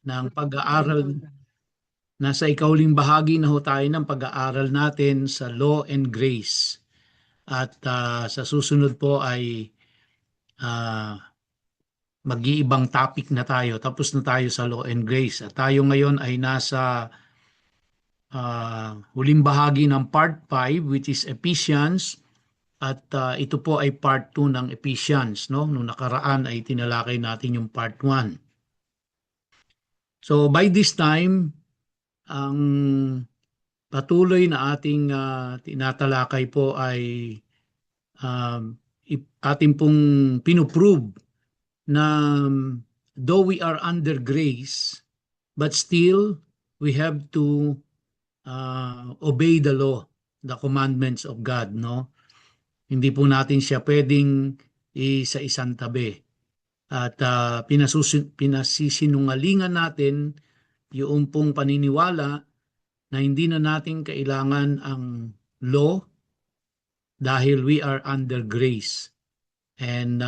ng pag-aaral. Nasa ikauling bahagi na ho tayo ng pag-aaral natin sa Law and Grace. At sa susunod po ay ah, mag-iibang topic na tayo. Tapos na tayo sa Law and Grace. At tayo ngayon ay nasa huling bahagi ng part 5, which is Ephesians. At ito po ay part 2 ng Ephesians. No? Noong nakaraan ay tinalakay natin yung part 1. So by this time, ang patuloy na ating tinatalakay po ay ating pong pinuprove na though we are under grace, but still we have to obey the law, the commandments of God, no? Hindi po natin siya pwedeng sa isang tabi. At pinasisinungalingan natin yung pong paniniwala na hindi na natin kailangan ang law dahil we are under grace. And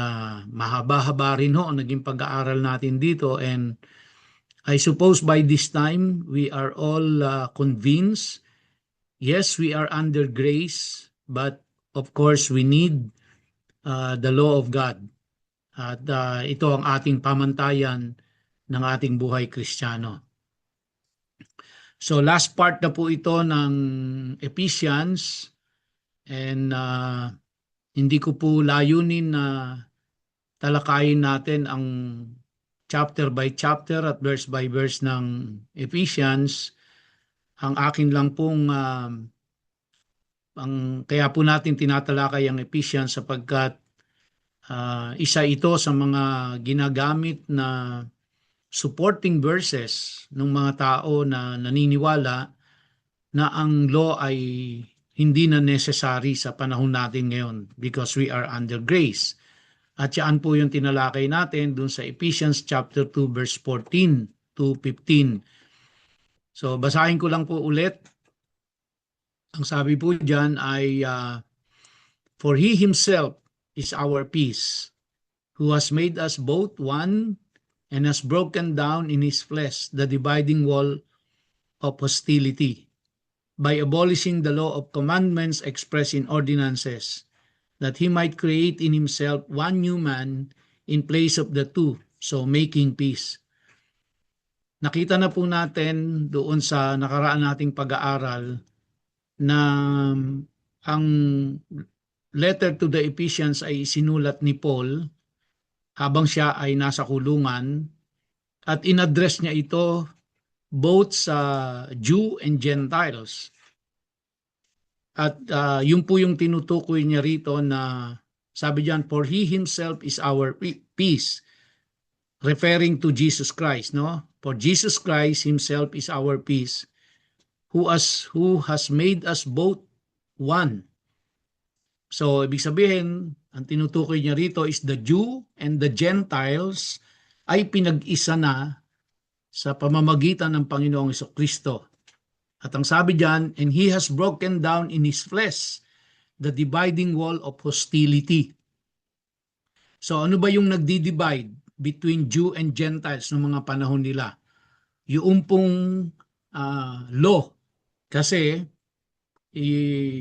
mahaba-haba rin ho ang naging pag-aaral natin dito. And I suppose by this time, we are all convinced, yes, we are under grace, but of course, we need the law of God. At ito ang ating pamantayan ng ating buhay Kristiyano. So last part na po ito ng Ephesians, and hindi ko po layunin na talakayin natin ang chapter by chapter at verse by verse ng Ephesians. Ang akin lang pong kaya po natin tinatalakay ang Ephesians sapagkat isa ito sa mga ginagamit na supporting verses ng mga tao na naniniwala na ang law ay hindi na necessary sa panahon natin ngayon because we are under grace. At yan po yung tinalakay natin dun sa Ephesians chapter 2 verse 14 to 15. So basahin ko lang po ulit. Ang sabi po dyan ay for He Himself is our peace, who has made us both one and has broken down in His flesh the dividing wall of hostility by abolishing the law of commandments expressed in ordinances, that He might create in Himself one new man in place of the two, so making peace. Nakita na po natin doon sa nakaraan nating pag-aaral na ang letter to the Ephesians ay sinulat ni Paul habang siya ay nasa kulungan at inaddress niya ito both sa Jew and Gentiles. At yun po yung tinutukoy niya rito na sabi diyan, for He Himself is our peace, referring to Jesus Christ, no? For Jesus Christ Himself is our peace, who has made us both one. So, ibig sabihin, ang tinutukoy niya rito is the Jew and the Gentiles ay pinag-isa na sa pamamagitan ng Panginoong Jesucristo. At ang sabi diyan, and He has broken down in His flesh the dividing wall of hostility. So, ano ba yung nagdi-divide between Jew and Gentiles noong mga panahon nila? Yung pong law. Kasi,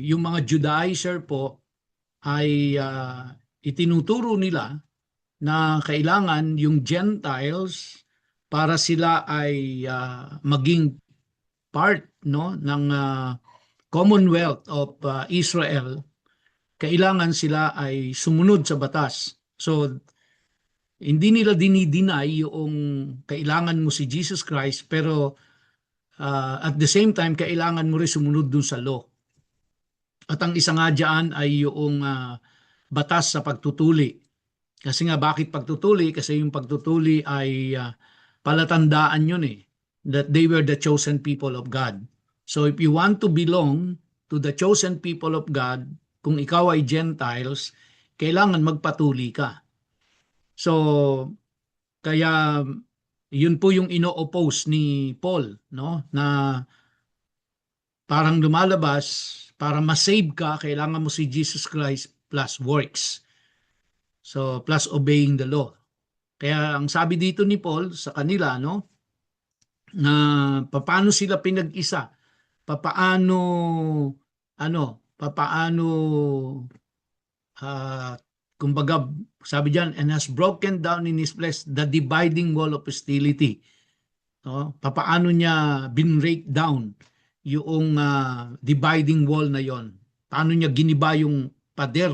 yung mga Judaizer po, ay itinuturo nila na kailangan yung Gentiles para sila ay maging part, no, ng Commonwealth of Israel, kailangan sila ay sumunod sa batas. So hindi nila dinideny yung kailangan mo si Jesus Christ, pero at the same time kailangan mo rin sumunod dun sa law. At ang isa nga dyan ay yung batas sa pagtutuli. Kasi nga bakit pagtutuli? Kasi yung pagtutuli ay palatandaan yun that they were the chosen people of God. So if you want to belong to the chosen people of God, kung ikaw ay Gentiles, kailangan magpatuli ka. So kaya yun po yung ino-oppose ni Paul, no? Na parang lumalabas, para ma-save ka, kailangan mo si Jesus Christ plus works. So, plus obeying the law. Kaya ang sabi dito ni Paul sa kanila, no? na papaano sila pinag-isa, papaano papaano ah, kumbaga sabi diyan, and has broken down in his flesh the dividing wall of hostility. No? Papaano niya binreak down yung dividing wall na yon? Paano niya giniba yung pader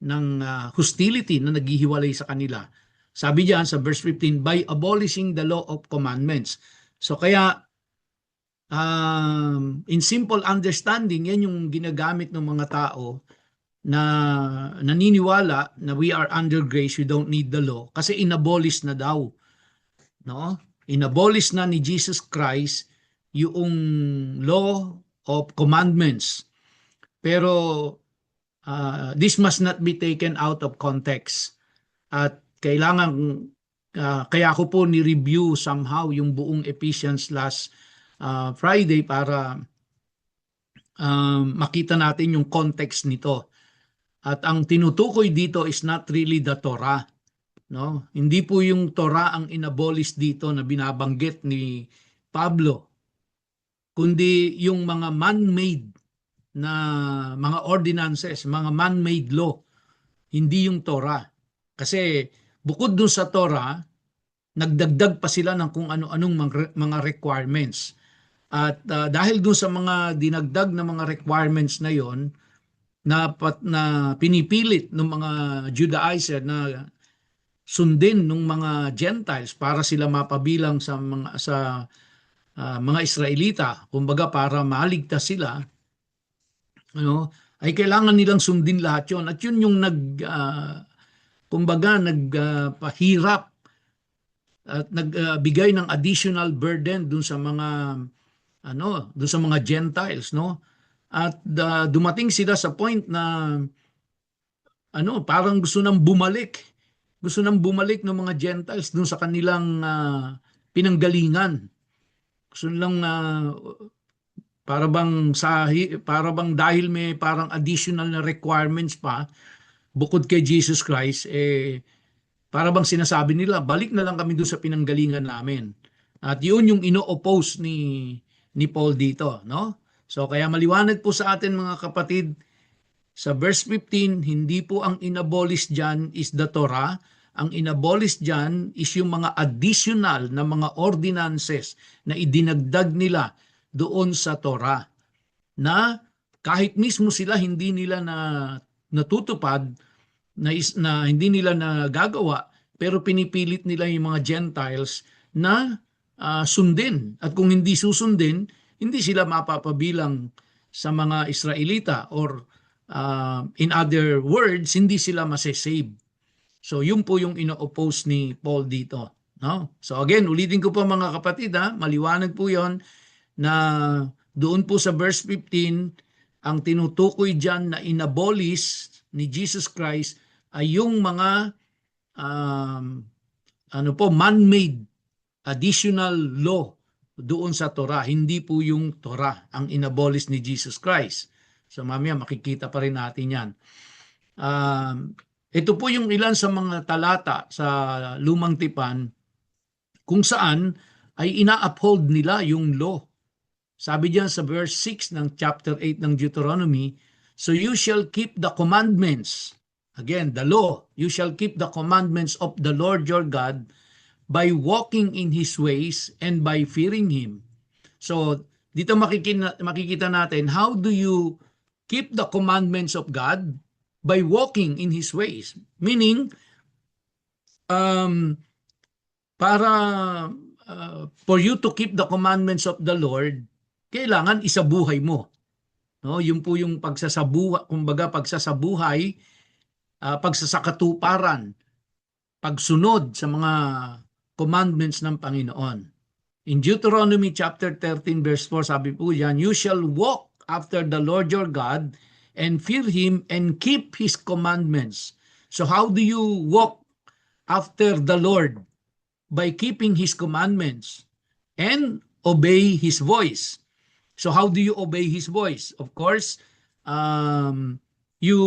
ng hostility na naghihiwalay sa kanila? Sabi diyan sa verse 15, by abolishing the law of commandments. So kaya in simple understanding, yan yung ginagamit ng mga tao na naniniwala na we are under grace, we don't need the law kasi inabolish na daw, no? Inabolish na ni Jesus Christ yung law of commandments. Pero this must not be taken out of context. At kailangan kaya ako po ni-review somehow yung buong Ephesians last Friday para makita natin yung context nito. At ang tinutukoy dito is not really the Torah. No? Hindi po yung Torah ang inabolish dito na binabanggit ni Pablo, kundi yung mga man-made na mga ordinances, mga man-made law, hindi yung Torah. Kasi bukod dun sa Torah, nagdagdag pa sila ng kung ano-anong mga requirements. At dahil dun sa mga dinagdag na mga requirements na yon, na pinipilit ng mga Judaizer na sundin ng mga Gentiles para sila mapabilang sa mga Israelita, kumbaga para maligtas sila, ay kailangan nilang sundin lahat yon. At yun yung nagpahirap at nagbigay ng additional burden dun sa mga dun sa mga Gentiles, no? At dumating sila sa point na parang gusto nang bumalik ng mga Gentiles dun sa kanilang pinanggalingan. Gusto nilang para bang dahil may parang additional na requirements pa bukod kay Jesus Christ, para bang sinasabi nila, balik na lang kami doon sa pinanggalingan namin. At yun yung ino-oppose ni Paul dito, no? So kaya maliwanag po sa atin mga kapatid, sa verse 15, hindi po ang inabolish dyan is the Torah. Ang inabolish dyan is yung mga additional na mga ordinances na idinagdag nila doon sa Torah. Na kahit mismo sila hindi nila natutupad, na hindi nila nagagawa, pero pinipilit nila yung mga Gentiles na sundin. At kung hindi susundin, hindi sila mapapabilang sa mga Israelita, or in other words, hindi sila masesave. So yun po yung ino-oppose ni Paul dito. No? So again, ulitin ko po mga kapatid, maliwanag po yon na doon po sa verse 15, ang tinutukoy dyan na inabolish ni Jesus Christ ay yung mga man-made additional law doon sa Torah. Hindi po yung Torah ang inabolish ni Jesus Christ. So mamaya makikita pa rin natin yan. Ito po yung ilan sa mga talata sa Lumang Tipan kung saan ay ina-uphold nila yung law. Sabi diyan sa verse 6 ng chapter 8 ng Deuteronomy, so you shall keep the commandments, again, the law, you shall keep the commandments of the Lord your God by walking in His ways and by fearing Him. So, dito makikita natin, how do you keep the commandments of God? By walking in His ways. Meaning, for you to keep the commandments of the Lord, kailangan isabuhay mo. No, yun po yung pagsasabuhay, pagsasakatuparan, pagsunod sa mga commandments ng Panginoon. In Deuteronomy chapter 13 verse 4, sabi po yan, you shall walk after the Lord your God and fear Him and keep His commandments. So how do you walk after the Lord? By keeping His commandments and obey His voice. So how do you obey His voice? Of course, you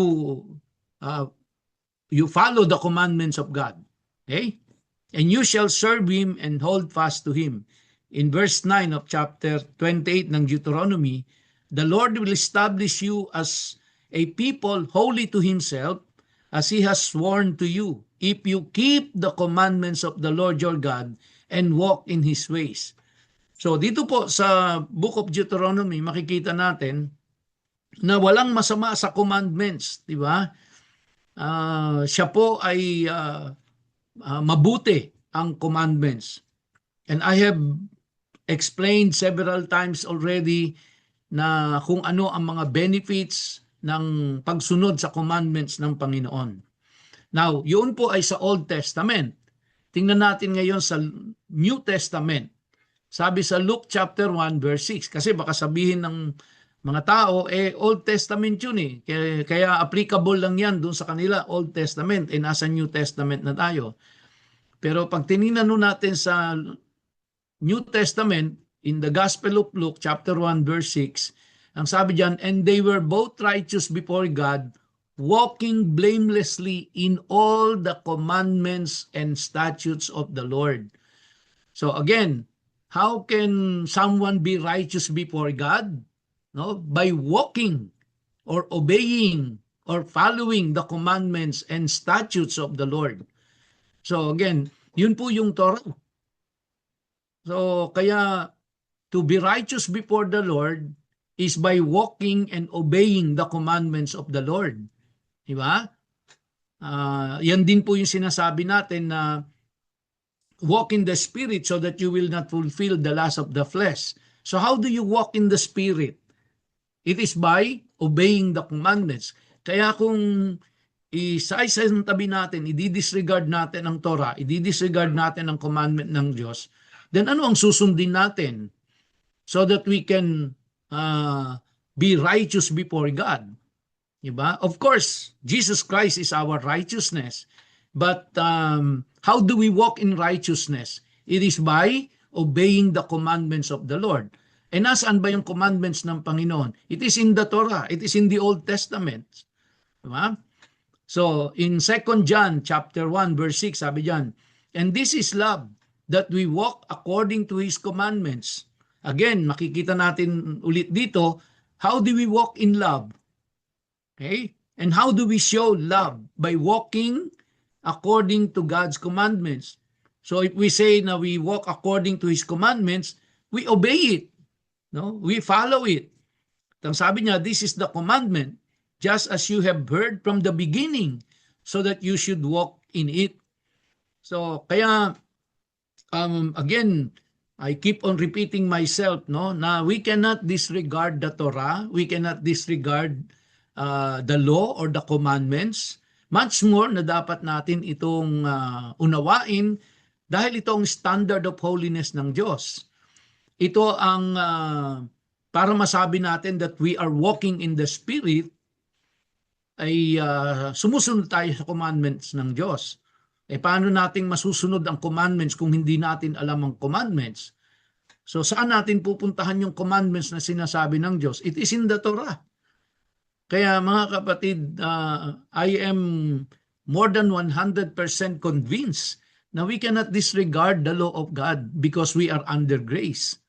follow the commandments of God. Okay? And you shall serve Him and hold fast to Him. in verse 9 of chapter 28 ng Deuteronomy, the Lord will establish you as a people holy to Himself, as He has sworn to you, if you keep the commandments of the Lord your God and walk in His ways. So dito po sa Book of Deuteronomy, makikita natin na walang masama sa commandments, di ba? Siya po ay mabuti ang commandments. And I have explained several times already na kung ano ang mga benefits ng pagsunod sa commandments ng Panginoon. Now, yun po ay sa Old Testament. Tingnan natin ngayon sa New Testament. Sabi sa Luke chapter 1 verse 6, kasi baka sabihin ng mga tao, Old Testament yun kaya applicable lang yan doon sa kanila, Old Testament, nasa New Testament na tayo. Pero pag tinignan natin sa New Testament, in the Gospel of Luke, chapter 1, verse 6, ang sabi diyan, and they were both righteous before God, walking blamelessly in all the commandments and statutes of the Lord. So again, how can someone be righteous before God? No, by walking or obeying or following the commandments and statutes of the Lord. So again, yun po yung Torah. So kaya to be righteous before the Lord is by walking and obeying the commandments of the Lord. Diba? Yan din po yung sinasabi natin na walk in the Spirit so that you will not fulfill the lust of the flesh. So how do you walk in the Spirit? It is by obeying the commandments. Kaya kung isa-isa ng tabi natin, i-disregard natin ang Torah, i-disregard natin ang commandment ng Diyos, then ano ang susundin natin? So that we can be righteous before God. Diba? Of course, Jesus Christ is our righteousness. But how do we walk in righteousness? It is by obeying the commandments of the Lord. E nasaan ba yung commandments ng Panginoon? It is in the Torah. It is in the Old Testament. Diba? So, in 2 John chapter 1, verse 6, sabi diyan, and this is love, that we walk according to His commandments. Again, makikita natin ulit dito, how do we walk in love? Okay? And how do we show love? By walking according to God's commandments. So if we say na we walk according to His commandments, we obey it. No? We follow it. Ang sabi niya, this is the commandment, just as you have heard from the beginning, so that you should walk in it. So kaya, again, I keep on repeating myself, no, na we cannot disregard the Torah, we cannot disregard the law or the commandments. Much more na dapat natin itong unawain dahil ito ang standard of holiness ng Diyos. Ito ang para masabi natin that we are walking in the Spirit ay sumusunod tayo sa commandments ng Diyos. Paano nating masusunod ang commandments kung hindi natin alam ang commandments? So saan natin pupuntahan yung commandments na sinasabi ng Diyos? It is in the Torah. Kaya mga kapatid, I am more than 100% convinced na we cannot disregard the law of God because we are under grace.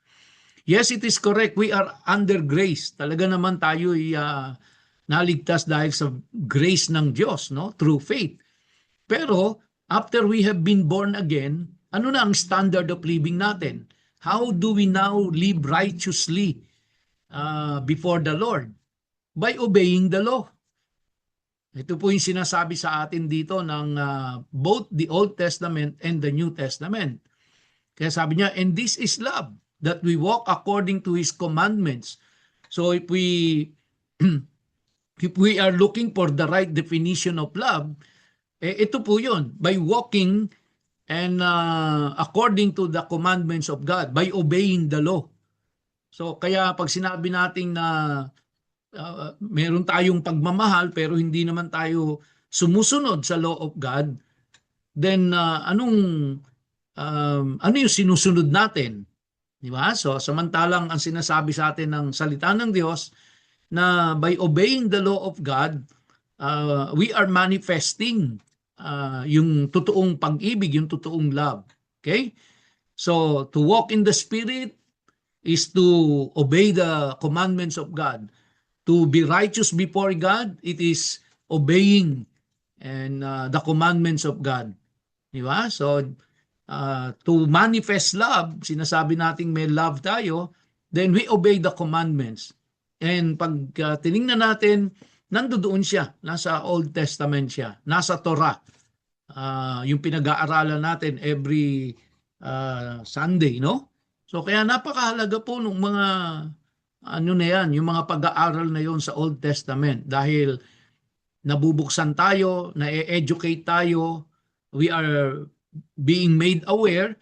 Yes, it is correct. We are under grace. Talaga naman tayo naligtas dahil sa grace ng Diyos, no? Through faith. Pero after we have been born again, ano na ang standard of living natin? How do we now live righteously before the Lord? By obeying the law. Ito po yung sinasabi sa atin dito ng both the Old Testament and the New Testament. Kaya sabi niya, and this is love, that we walk according to His commandments. So if we are looking for the right definition of love, ito po yun, by walking and according to the commandments of God, by obeying the law. So kaya pag sinabi natin na meron tayong pagmamahal pero hindi naman tayo sumusunod sa law of God, then ano yung sinusunod natin? Di ba? So samantalang ang sinasabi sa atin ng salita ng Diyos na by obeying the law of God, we are manifesting yung totoong pag-ibig, yung totoong love. Okay? So, to walk in the Spirit is to obey the commandments of God. To be righteous before God, it is obeying and the commandments of God. Di ba? So, to manifest love, sinasabi nating may love tayo, then we obey the commandments. And pag tinignan natin, nandoon siya, nasa Old Testament siya, nasa Torah. Yung pinag-aaralan natin every Sunday, no? So kaya napakahalaga po ng mga ano na yan, yung mga pag-aaral na yon sa Old Testament dahil nabubuksan tayo, na-educate tayo, we are being made aware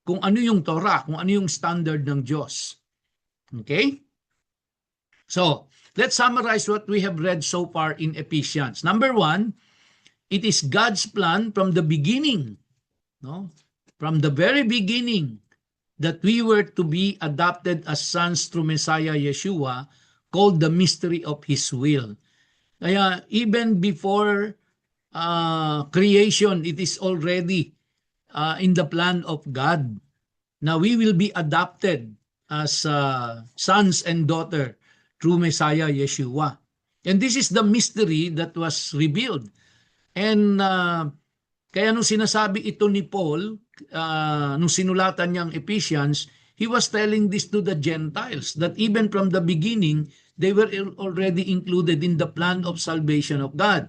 kung ano yung Torah, kung ano yung standard ng Diyos. Okay? So, let's summarize what we have read so far in Ephesians. Number 1, it is God's plan from the beginning, no? From the very beginning, that we were to be adopted as sons through Messiah Yeshua, called the mystery of His will. Kaya even before creation, it is already in the plan of God na we will be adopted as sons and daughter through Messiah Yeshua. And this is the mystery that was revealed. And kaya nung sinasabi ito ni Paul, nung sinulatan niyang Ephesians, he was telling this to the Gentiles, that even from the beginning, they were already included in the plan of salvation of God.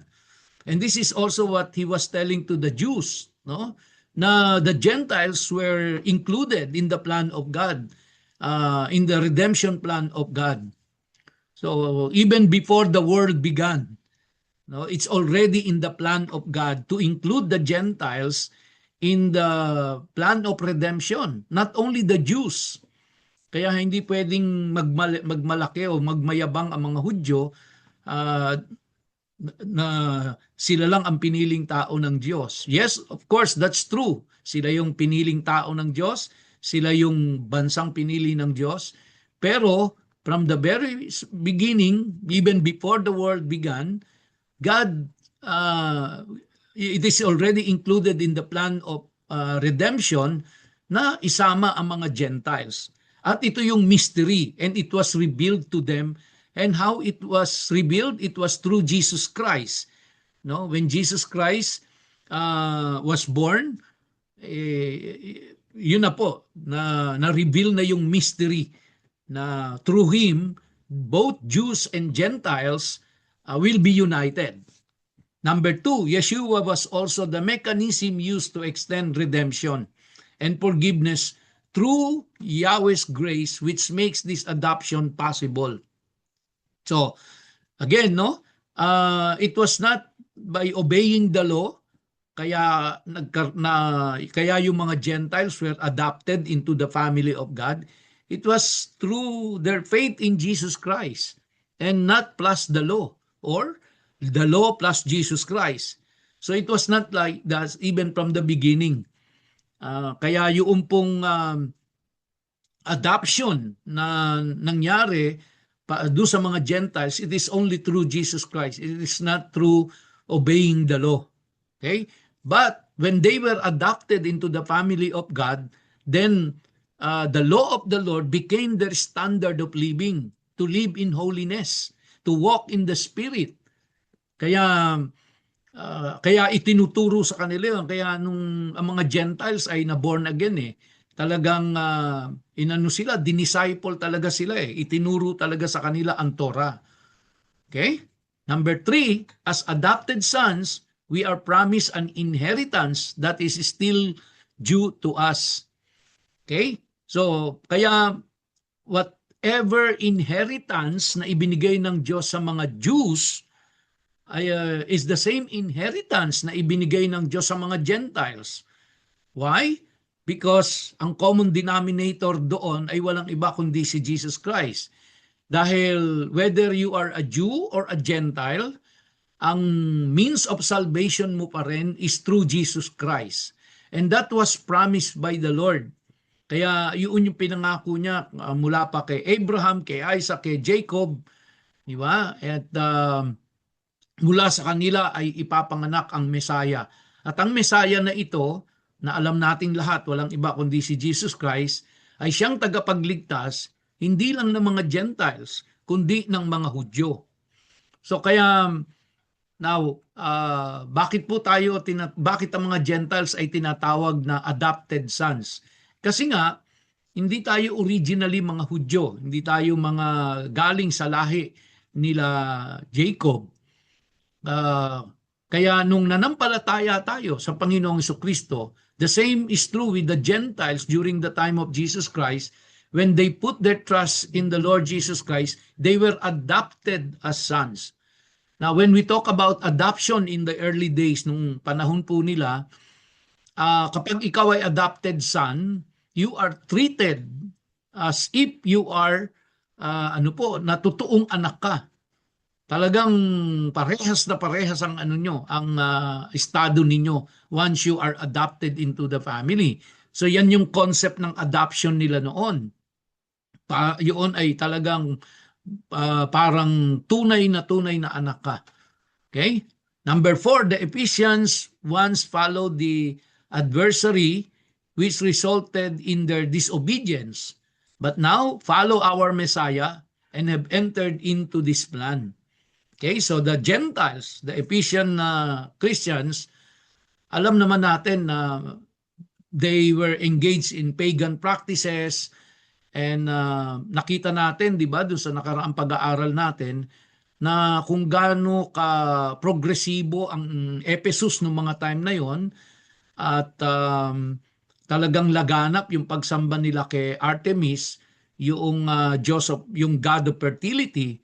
And this is also what he was telling to the Jews, no? Na the Gentiles were included in the plan of God, in the redemption plan of God. So even before the world began, no, it's already in the plan of God to include the Gentiles in the plan of redemption, not only the Jews. Kaya hindi pwedeng magmalaki o magmayabang ang mga Hudyo na sila lang ang piniling tao ng Diyos. Yes, of course, that's true. Sila yung piniling tao ng Diyos, sila yung bansang pinili ng Diyos. Pero from the very beginning, even before the world began, God, it is already included in the plan of redemption na isama ang mga Gentiles. At ito yung mystery, and it was revealed to them. And how it was revealed? It was through Jesus Christ. No, when Jesus Christ was born, yun na po, na-reveal na yung mystery na through Him, both Jews and Gentiles will be united. Number 2, Yeshua was also the mechanism used to extend redemption and forgiveness through Yahweh's grace, which makes this adoption possible. So, again, no, it was not by obeying the law, kaya yung mga Gentiles were adopted into the family of God. It was through their faith in Jesus Christ and not plus the law, or the law plus Jesus Christ. So it was not like that even from the beginning. Kaya yung pong adoption na nangyari doon sa mga Gentiles, it is only through Jesus Christ. It is not through obeying the law. Okay? But when they were adopted into the family of God, then the law of the Lord became their standard of living, to live in holiness, to walk in the Spirit. Kaya itinuturo sa kanila, kaya nung ang mga Gentiles ay na-born again talagang sila, dinisciple talaga sila itinuro talaga sa kanila ang Torah. Okay? Number 3, as adopted sons, we are promised an inheritance that is still due to us. Okay? So, kaya whatever inheritance na ibinigay ng Diyos sa mga Jews is the same inheritance na ibinigay ng Diyos sa mga Gentiles. Why? Because ang common denominator doon ay walang iba kundi si Jesus Christ. Dahil whether you are a Jew or a Gentile, ang means of salvation mo pa rin is through Jesus Christ. And that was promised by the Lord. Kaya yun yung pinangako niya mula pa kay Abraham, kay Isaac, kay Jacob. Di ba? At mula sa kanila ay ipapanganak ang Messiah. At ang Messiah na ito, na alam nating lahat, walang iba kundi si Jesus Christ, ay siyang tagapagligtas, hindi lang ng mga Gentiles, kundi ng mga Hudyo. So kaya, now, bakit po bakit ang mga Gentiles ay tinatawag na adopted sons? Kasi nga, hindi tayo originally mga Hudyo, hindi tayo mga galing sa lahi nila Jacob. Kaya nung nanampalataya tayo sa Panginoong Jesucristo, the same is true with the Gentiles during the time of Jesus Christ. When they put their trust in the Lord Jesus Christ, they were adopted as sons. Now, when we talk about adoption in the early days, nung panahon po nila, kapag ikaw ay adopted son, you are treated as if you are, natutuong anak ka. Talagang parehas na parehas ang ang estado ninyo once you are adopted into the family. So yan yung concept ng adoption nila noon. Yun ay talagang parang tunay na anak ka. Okay? Number 4, the Ephesians once followed the adversary which resulted in their disobedience, but now follow our Messiah and have entered into this plan. Okay, so the Gentiles, the Ephesian Christians, alam naman natin na they were engaged in pagan practices, and nakita natin, di ba, doon sa nakaraang pag-aaral natin, na kung gaano ka progresibo ang Ephesus noong mga time na yon, at talagang laganap yung pagsamba nila kay Artemis, yung yung god of fertility.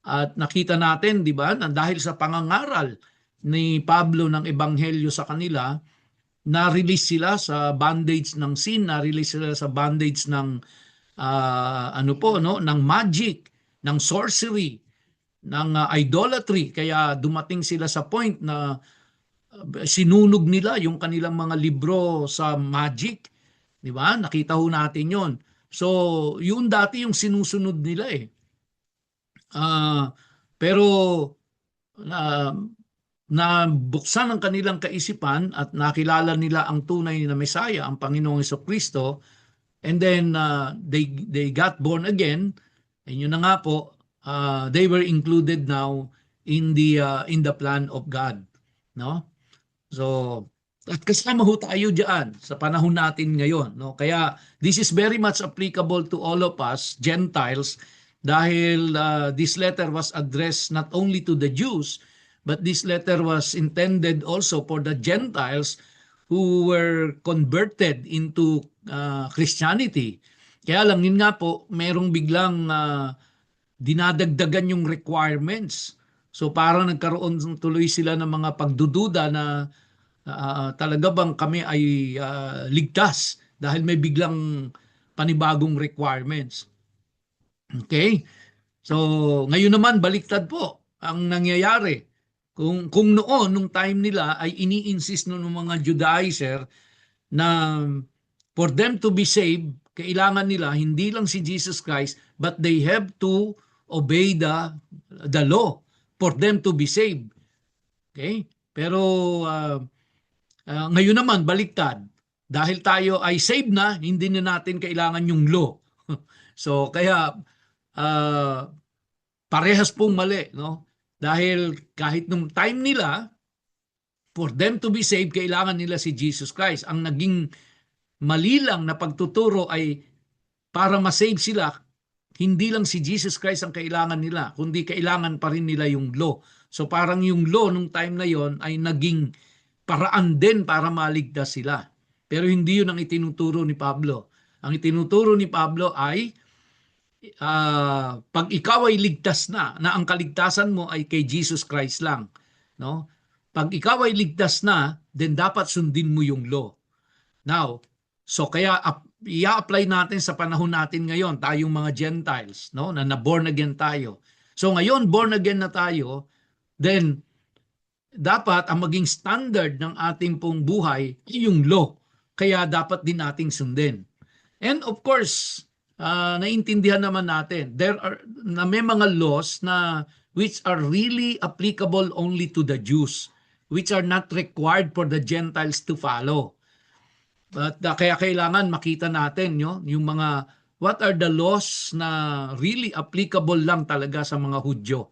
At nakita natin, di ba, na dahil sa pangangaral ni Pablo ng ebanghelyo sa kanila, na-release sila sa bondage ng sin, na-release sila sa bondage ng ng magic, ng sorcery, ng idolatry. Kaya dumating sila sa point na sinunog nila yung kanilang mga libro sa magic. Di ba? Nakita ho natin yon. So, yun dati yung sinusunod nila eh. Pero nabuksan ang kanilang kaisipan at nakilala nila ang tunay na Messiah, ang Panginoong Jesucristo, and then they got born again, and yun na nga po, they were included now in the plan of God, no? So, at kasama ho tayo diyan sa panahon natin ngayon, no? Kaya this is very much applicable to all of us Gentiles, dahil this letter was addressed not only to the Jews, but this letter was intended also for the Gentiles who were converted into Christianity. Kaya lang, yun nga po, merong biglang dinadagdagan yung requirements. So parang nagkaroon tuloy sila ng mga pagdududa na talaga bang kami ay ligtas dahil may biglang panibagong requirements. Okay? So, ngayon naman baliktad po ang nangyayari. Kung noon, nung time nila ay ini-insist ng mga Judaizer na for them to be saved, kailangan nila hindi lang si Jesus Christ, but they have to obey the law for them to be saved. Okay? Pero ngayon naman baliktad. Dahil tayo ay saved na, hindi na natin kailangan yung law. So, kaya parehas pong mali, no? Dahil kahit nung time nila, for them to be saved, kailangan nila si Jesus Christ. Ang naging mali lang na pagtuturo ay para ma-save sila, hindi lang si Jesus Christ ang kailangan nila, kundi kailangan pa rin nila yung law. So parang yung law nung time na yon ay naging paraan din para maligtas sila. Pero hindi yun ang itinuturo ni Pablo. Ang itinuturo ni Pablo ay pag ikaw ay ligtas na ang kaligtasan mo ay kay Jesus Christ lang, no? Pag ikaw ay ligtas na, then dapat sundin mo yung law. Now, so kaya i-apply natin sa panahon natin ngayon, tayong mga Gentiles, no, na born again tayo. So ngayon born again na tayo, then dapat ang maging standard ng ating pong buhay ay yung law. Kaya dapat din nating sundin. And of course, naintindihan naman natin, may mga laws na which are really applicable only to the Jews, which are not required for the Gentiles to follow. But kaya kailangan makita natin yung mga what are the laws na really applicable lang talaga sa mga Hudyo.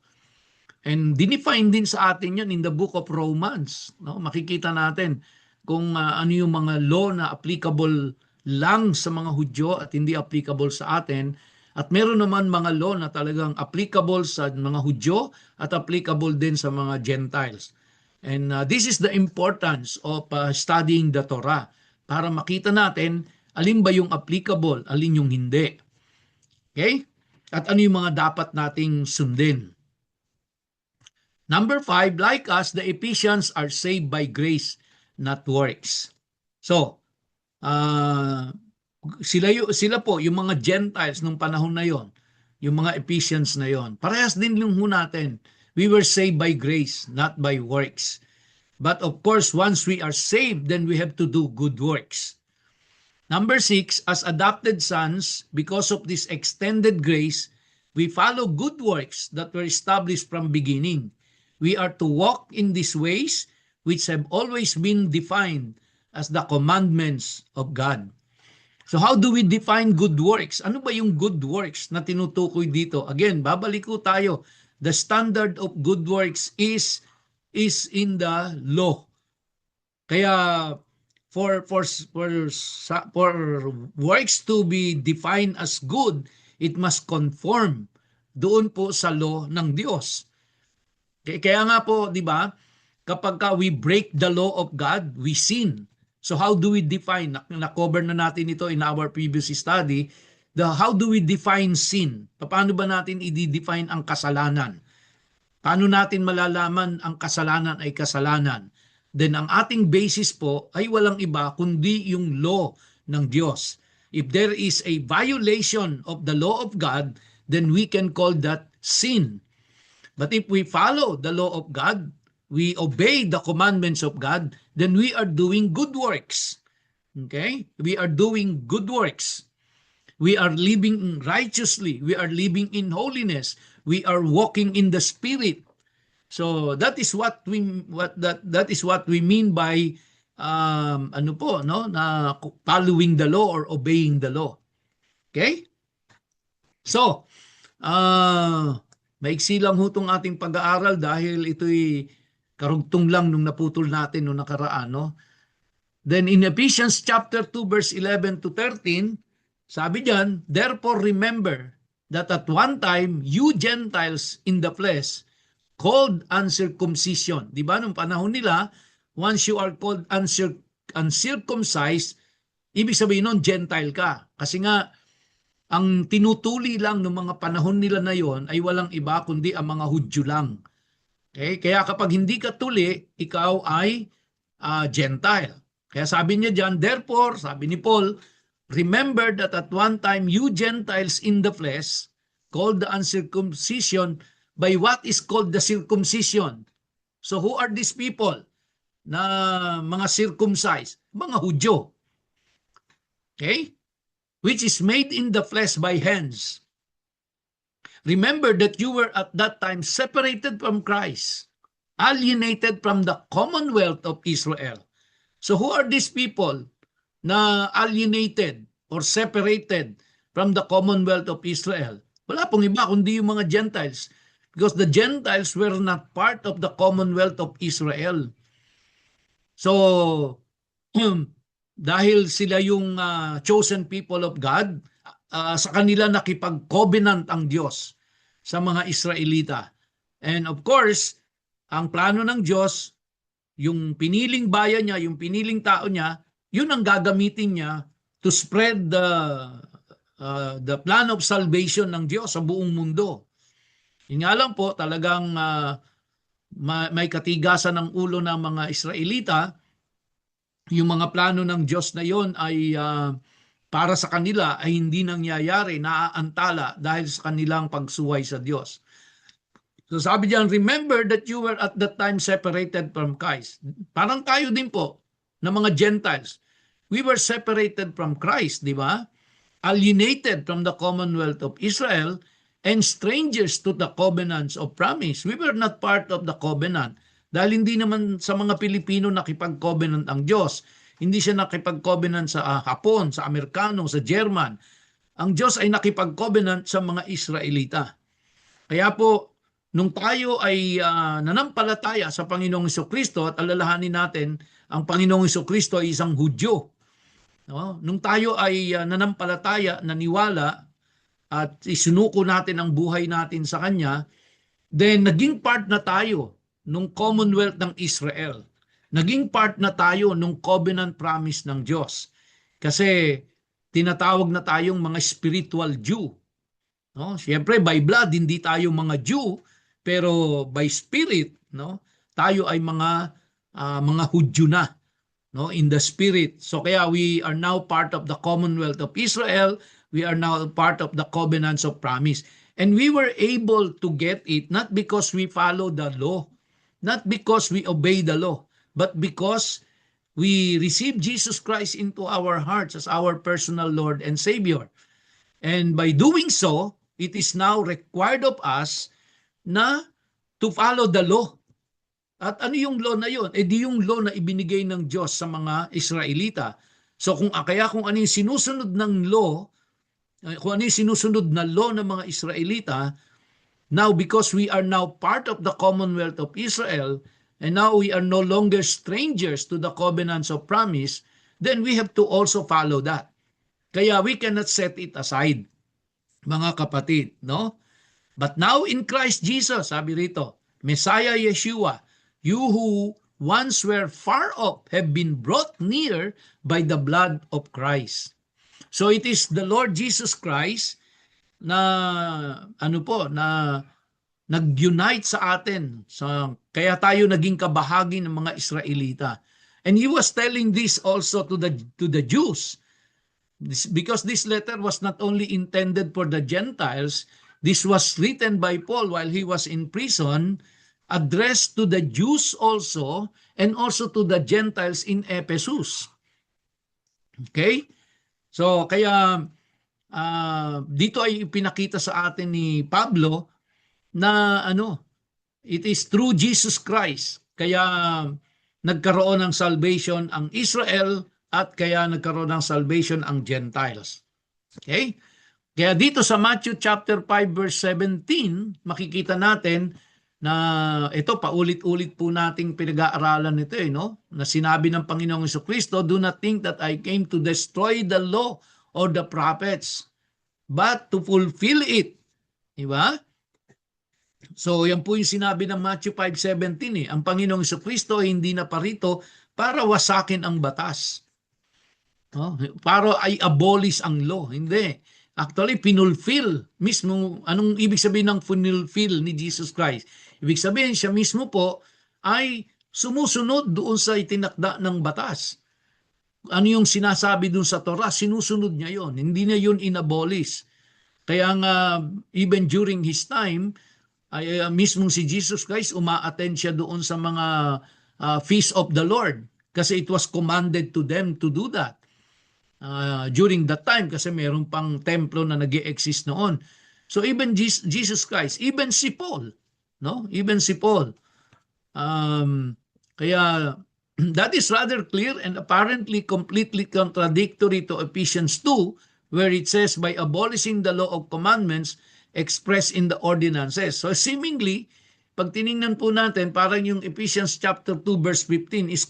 And dinefine din sa atin yun in the book of Romans. No? Makikita natin kung ano yung mga law na applicable lang sa mga Hudyo at hindi applicable sa atin. At meron naman mga law na talagang applicable sa mga Hudyo at applicable din sa mga Gentiles. And this is the importance of studying the Torah para makita natin alin ba yung applicable, alin yung hindi. Okay? At ano yung mga dapat nating sundin. Number 5, like us, the Ephesians are saved by grace, not works. So, sila po, yung mga Gentiles nung panahon na yon, yung mga Ephesians na yon, parehas din yung natin. We were saved by grace, not by works. But of course, once we are saved, then we have to do good works. Number 6, as adopted sons, because of this extended grace, we follow good works that were established from beginning. We are to walk in these ways which have always been defined as the commandments of God. So how do we define good works? Ano ba yung good works na tinutukoy dito? Again, babalik ko tayo. The standard of good works is in the law. Kaya for works to be defined as good, it must conform doon po sa law ng Diyos. Kaya nga po, di ba, kapag we break the law of God, we sin. So how do we define, na-cover na natin ito in our previous study, how do we define sin? Paano ba natin i-define ang kasalanan? Paano natin malalaman ang kasalanan ay kasalanan? Then ang ating basis po ay walang iba kundi yung law ng Diyos. If there is a violation of the law of God, then we can call that sin. But if we follow the law of God, we obey the commandments of God, then we are doing good works. Okay? We are doing good works. We are living righteously. We are living in holiness. We are walking in the Spirit. So that is what we mean by na following the law or obeying the law. Okay? So, maiksi lang ho itong ating pag-aaral dahil ito'y karugtong lang nung naputol natin nung nakaraan. No? Then in Ephesians chapter 2 verse 11 to 13, sabi diyan, therefore remember that at one time you Gentiles in the flesh called uncircumcision. Di ba nung panahon nila, once you are called uncircumcised, ibig sabihin nun Gentile ka. Kasi nga, ang tinutuli lang ng mga panahon nila na yon ay walang iba kundi ang mga Hudyo lang. Okay? Kaya kapag hindi ka tuli, ikaw ay Gentile. Kaya sabi niya dyan, therefore, sabi ni Paul, remember that at one time you Gentiles in the flesh called the uncircumcision by what is called the circumcision. So who are these people na mga circumcised? Mga Hudyo. Okay? Which is made in the flesh by hands. Remember that you were at that time separated from Christ, alienated from the commonwealth of Israel. So who are these people na alienated or separated from the commonwealth of Israel? Wala pong iba kundi yung mga Gentiles, because the Gentiles were not part of the commonwealth of Israel. So, dahil sila yung chosen people of God, sa kanila nakipag-covenant ang Diyos sa mga Israelita. And of course, ang plano ng Diyos, yung piniling bayan niya, yung piniling tao niya, yun ang gagamitin niya to spread the plan of salvation ng Diyos sa buong mundo. Yun nga lang po, talagang may katigasan ng ulo ng mga Israelita. Yung mga plano ng Diyos na yon ay para sa kanila ay hindi nangyayari, naaantala dahil sa kanilang pagsuway sa Diyos. So sabi diyan, remember that you were at that time separated from Christ. Parang tayo din po, na mga Gentiles. We were separated from Christ, di ba? Alienated from the commonwealth of Israel and strangers to the covenants of promise. We were not part of the covenant. Dahil hindi naman sa mga Pilipino nakipag-covenant ang Diyos. Hindi siya nakipag-covenant sa Hapon, sa Amerikano, sa German. Ang Diyos ay nakipag-covenant sa mga Israelita. Kaya po, nung tayo ay nanampalataya sa Panginoong Jesucristo, at alalahanin natin, ang Panginoong Jesucristo ay isang Hudyo. No? Nung tayo ay nanampalataya, naniwala, at isinuko natin ang buhay natin sa Kanya, then naging part na tayo nung Commonwealth ng Israel. Naging part na tayo nung covenant promise ng Diyos. Kasi tinatawag na tayong mga spiritual Jew. No? Siyempre, by blood, hindi tayo mga Jew, pero by spirit, no? Tayo ay mga Hudyo na, no? In the spirit. So kaya we are now part of the Commonwealth of Israel. We are now part of the covenants of promise. And we were able to get it not because we follow the law, not because we obey the law, but because we receive Jesus Christ into our hearts as our personal Lord and Savior. And by doing so, it is now required of us na to follow the law. At ano yung law na yun? Di yung law na ibinigay ng Diyos sa mga Israelita. So kung ano yung sinusunod ng law, kung ano yung sinusunod na law ng mga Israelita, now because we are now part of the Commonwealth of Israel, and now we are no longer strangers to the covenants of promise, then we have to also follow that. Kaya we cannot set it aside, mga kapatid, no? But now in Christ Jesus, sabi rito, Messiah Yeshua, you who once were far off have been brought near by the blood of Christ. So it is the Lord Jesus Christ na nag-unite sa atin. Kaya tayo naging kabahagi ng mga Israelita. And he was telling this also to the Jews. Because this letter was not only intended for the Gentiles, this was written by Paul while he was in prison, addressed to the Jews also, and also to the Gentiles in Ephesus. Okay? So, kaya dito ay ipinakita sa atin ni Pablo na it is through Jesus Christ. Kaya nagkaroon ng salvation ang Israel at kaya nagkaroon ng salvation ang Gentiles. Okay? Kaya dito sa Matthew chapter 5 verse 17, makikita natin na ito paulit-ulit po nating pinag-aaralan ito no? Na sinabi ng Panginoong Jesucristo, do not think that I came to destroy the law or the prophets, but to fulfill it. Diba? So yan po yung sinabi ng Matthew 5:17 Ang Panginoong Jesucristo hindi na parito para wasakin ang batas. Para ay abolish ang law. Hindi. Actually, pinulfill mismo. Anong ibig sabihin ng pinulfill ni Jesus Christ? Ibig sabihin, siya mismo po ay sumusunod doon sa itinakda ng batas. Ano yung sinasabi doon sa Torah? Sinusunod niya yon. Hindi niya yun inabolish. Kaya nga, even during his time, ay mismo si Jesus Christ, uma-attend siya doon sa mga feast of the Lord. Kasi it was commanded to them to do that. During that time kasi meron pang templo na nag-e-exist noon. So even Jesus Christ, even si Paul, no? Even si Paul. Kaya that is rather clear and apparently completely contradictory to Ephesians 2 where it says by abolishing the law of commandments expressed in the ordinances. So seemingly, pag tiningnan po natin, parang yung Ephesians chapter 2 verse 15 is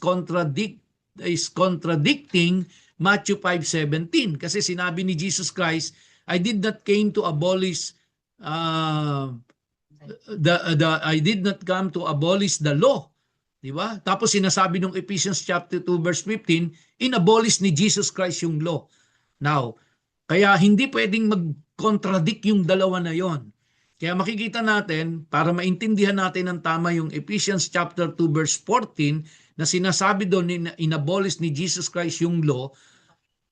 contradicting Matthew 5:17 kasi sinabi ni Jesus Christ, I did not came to abolish I did not come to abolish the law. Di ba? Tapos sinasabi ng Ephesians chapter 2 verse 15, inabolish ni Jesus Christ yung law. Now, kaya hindi pwedeng mag-contradict yung dalawa na yon. Kaya makikita natin, para maintindihan natin ng tama yung Ephesians chapter 2 verse 14, na sinasabi doon na inabolish ni Jesus Christ yung law,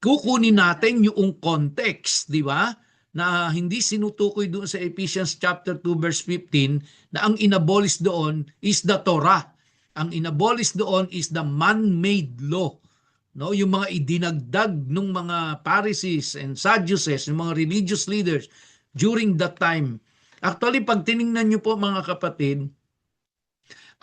kukunin natin yung context, di ba? Na hindi sinutukoy doon sa Ephesians chapter 2 verse 15 na ang inabolish doon is the Torah. Ang inabolish doon is the man-made law. No, yung mga idinagdag ng mga Pharisees and Sadducees, yung mga religious leaders during that time. Actually, pag tiningnan niyo po mga kapatid,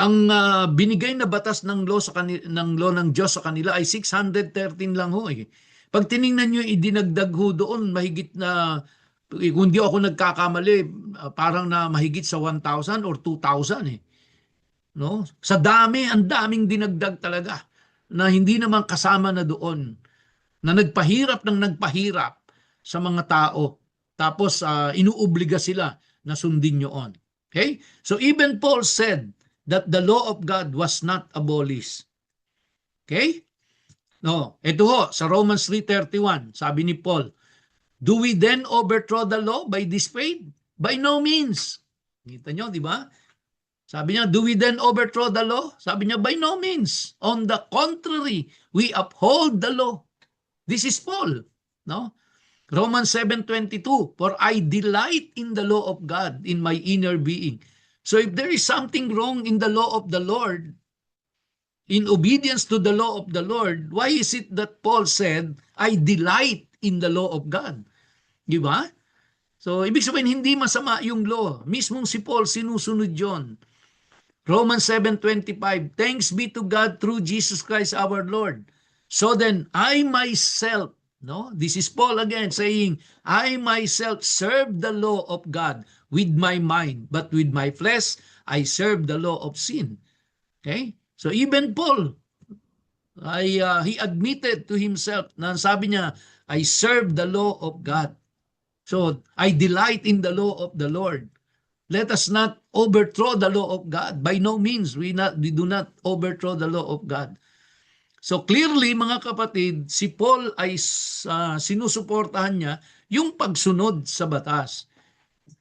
Ang binigay na batas ng law ng Diyos sa kanila ay 613 lang ho eh. Pag tiningnan nyo, idinagdag ho doon mahigit na, kung di ako nagkakamali, parang na mahigit sa 1,000 or 2,000 eh. No? Sa dami, ang daming dinagdag talaga na hindi naman kasama na doon, na nagpahirap ng nagpahirap sa mga tao. Tapos inuobliga sila na sundin yun. Okay? So even Paul said that the law of God was not abolished. Okay? No, ito ho, sa Romans 3:31, sabi ni Paul, do we then overthrow the law by this faith? By no means. Kita nyo, di ba? Sabi niya, do we then overthrow the law? Sabi niya, by no means. On the contrary, we uphold the law. This is Paul. No? Romans 7:22, for I delight in the law of God in my inner being. So if there is something wrong in the law of the Lord, in obedience to the law of the Lord, why is it that Paul said, I delight in the law of God? Di ba? So, ibig sabihin, hindi masama yung law. Mismong si Paul, sinusunod yun. Romans 7:25, thanks be to God through Jesus Christ our Lord. So then, I myself, no? This is Paul again saying, I myself serve the law of God with my mind, but with my flesh, I serve the law of sin. Okay? So even Paul, he admitted to himself na sabi niya, I serve the law of God. So I delight in the law of the Lord. Let us not overthrow the law of God. By no means, we do not overthrow the law of God. So clearly, mga kapatid, si Paul ay sinusuportahan niya yung pagsunod sa batas.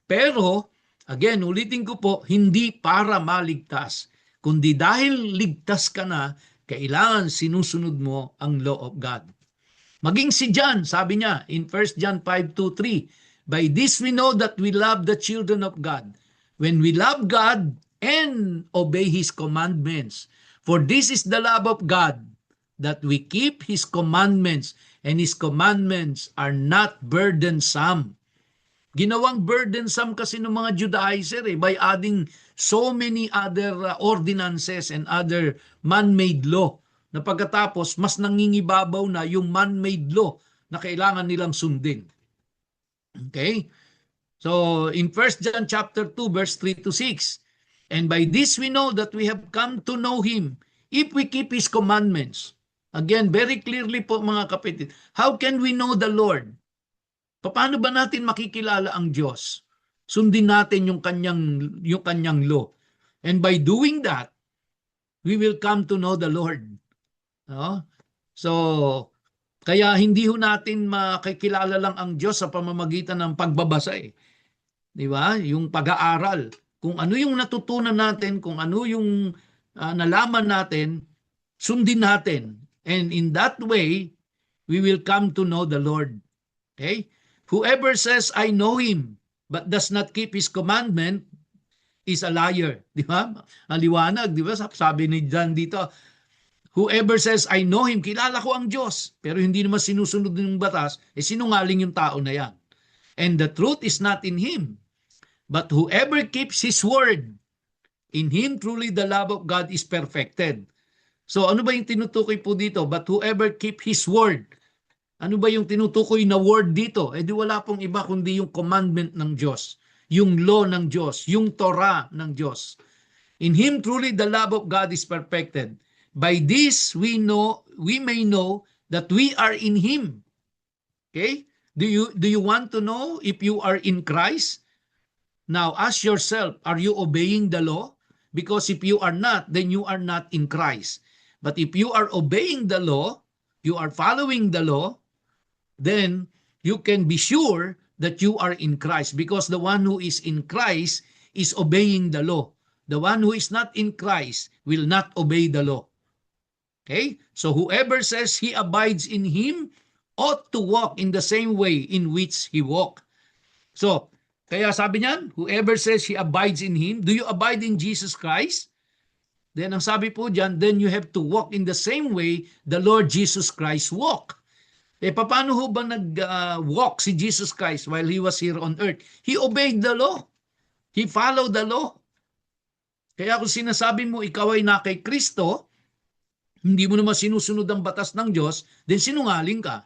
Pero, again, ulitin ko po, hindi para maligtas. Kundi dahil ligtas ka na, kailangan sinusunod mo ang law of God. Maging si John, sabi niya in 1 John 5:2-3, by this we know that we love the children of God, when we love God and obey His commandments. For this is the love of God, that we keep His commandments, and His commandments are not burdensome. Ginawang burdensome kasi ng mga Judaizer by adding so many other ordinances and other man-made law, na pagkatapos mas nangingibabaw na yung man-made law na kailangan nilang sundin. Okay? So in 1 John chapter 2 verse 3-6, and by this we know that we have come to know Him if we keep His commandments. Again, very clearly po mga kapatid, how can we know the Lord? Paano ba natin makikilala ang Diyos? Sundin natin yung kanyang law. And by doing that, we will come to know the Lord. No? So, kaya hindi ho natin makikilala lang ang Diyos sa pamamagitan ng pagbabasa eh. Di ba? Yung pag-aaral. Kung ano yung natutunan natin, kung ano yung nalaman natin, sundin natin. And in that way, we will come to know the Lord. Okay? Whoever says, I know Him, but does not keep His commandment, is a liar. Di ba? Ang liwanag, di ba? Sabi ni John dito, whoever says, I know Him, kilala ko ang Diyos, pero hindi naman sinusunod ng batas, sinungaling yung tao na yan. And the truth is not in him. But whoever keeps His word, in him truly the love of God is perfected. So ano ba yung tinutukoy po dito? But whoever keep His word, ano ba yung tinutukoy na word dito? Di wala pong iba kundi yung commandment ng Diyos, yung law ng Diyos, yung Torah ng Diyos. In Him truly the love of God is perfected. By this we may know that we are in Him. Okay? Do you want to know if you are in Christ? Now ask yourself, are you obeying the law? Because if you are not, then you are not in Christ. But if you are obeying the law, you are following the law, then you can be sure that you are in Christ, because the one who is in Christ is obeying the law. The one who is not in Christ will not obey the law. Okay? So whoever says he abides in Him ought to walk in the same way in which He walked. So, kaya sabi niyan, whoever says he abides in Him, do you abide in Jesus Christ? Then ang sabi po dyan, then you have to walk in the same way the Lord Jesus Christ walked. Paano ho ba nag-walk si Jesus Christ while He was here on earth? He obeyed the law. He followed the law. Kaya kung sinasabi mo ikaw ay na kay Kristo, hindi mo naman sinusunod ang batas ng Diyos, then sinungaling ka.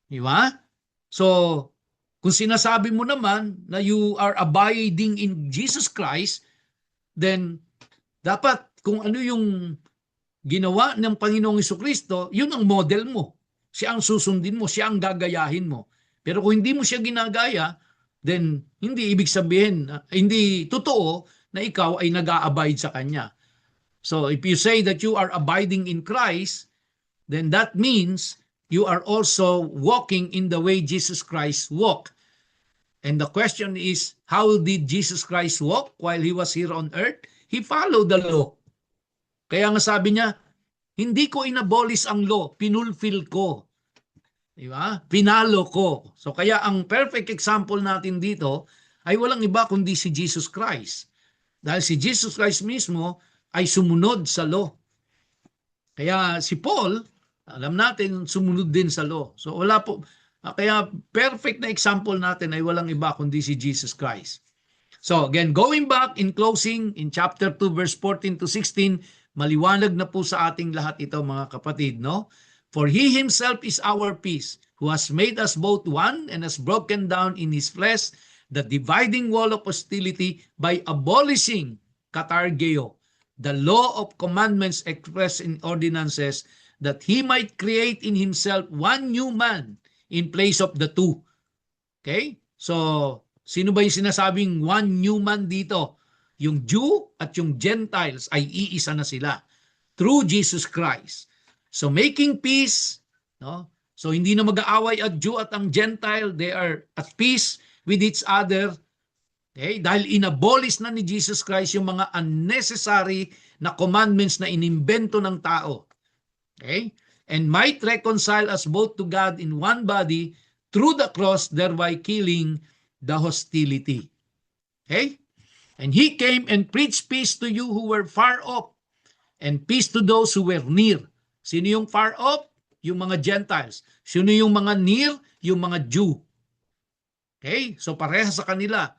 Di ba? So, kung sinasabi mo naman na you are abiding in Jesus Christ, then dapat kung ano yung ginawa ng Panginoong Jesucristo, yun ang model mo. Siya ang susundin mo, siya ang gagayahin mo. Pero kung hindi mo siya ginagaya, then hindi ibig sabihin, hindi totoo na ikaw ay nag-a-abide sa Kanya. So if you say that you are abiding in Christ, then that means you are also walking in the way Jesus Christ walked. And the question is, how did Jesus Christ walk while He was here on earth? He followed the law. Kaya nga sabi niya, hindi ko inabolish ang law, pinulfill ko. Di ba? Pinalo ko. So kaya ang perfect example natin dito ay walang iba kundi si Jesus Christ. Dahil si Jesus Christ mismo ay sumunod sa law. Kaya si Paul, alam natin, sumunod din sa law. So wala po, kaya perfect na example natin ay walang iba kundi si Jesus Christ. So again, going back in closing in chapter 2 verse 14 to 16, maliwanag na po sa ating lahat ito mga kapatid, no? For He Himself is our peace, who has made us both one and has broken down in His flesh the dividing wall of hostility by abolishing katargeo, the law of commandments expressed in ordinances, that He might create in Himself one new man in place of the two. Okay? So, sino ba yung sinasabing one new man dito? Yung Jew at yung Gentiles ay iisa na sila through Jesus Christ. So making peace, no? So hindi na mag-aaway ang Jew at ang Gentile, they are at peace with each other. Okay? Dahil inabolish na ni Jesus Christ yung mga unnecessary na commandments na inimbento ng tao. Okay? And might reconcile us both to God in one body through the cross, thereby killing the hostility. Okay? And He came and preached peace to you who were far off, and peace to those who were near. Sino yung far off? Yung mga Gentiles. Sino yung mga near? Yung mga Jew. Okay? So pareha sa kanila.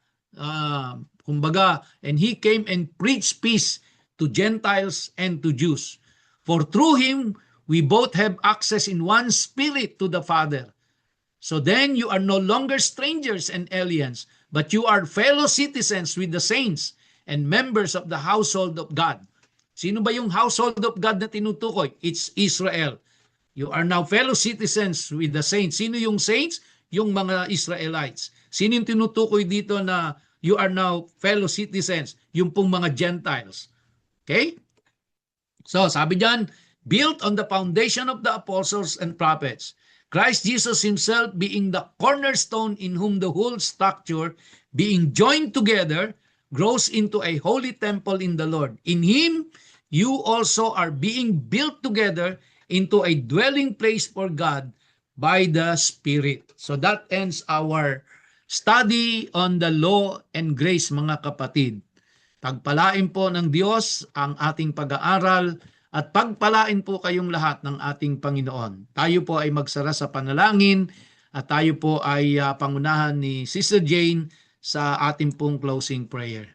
Kumbaga, and He came and preached peace to Gentiles and to Jews. For through Him, we both have access in one spirit to the Father. So then you are no longer strangers and aliens, but you are fellow citizens with the saints and members of the household of God. Sino ba yung household of God na tinutukoy? It's Israel. You are now fellow citizens with the saints. Sino yung saints? Yung mga Israelites. Sino yung tinutukoy dito na you are now fellow citizens? Yung pong mga Gentiles. Okay? So, sabi diyan, built on the foundation of the apostles and prophets, Christ Jesus Himself being the cornerstone, in whom the whole structure, being joined together, grows into a holy temple in the Lord. In Him, you also are being built together into a dwelling place for God by the Spirit. So that ends our study on the law and grace, mga kapatid. Pagpalain po ng Diyos ang ating pag-aaral at pagpalain po kayong lahat ng ating Panginoon. Tayo po ay magsara sa panalangin at tayo po ay pangunahan ni Sister Jane sa ating pong closing prayer.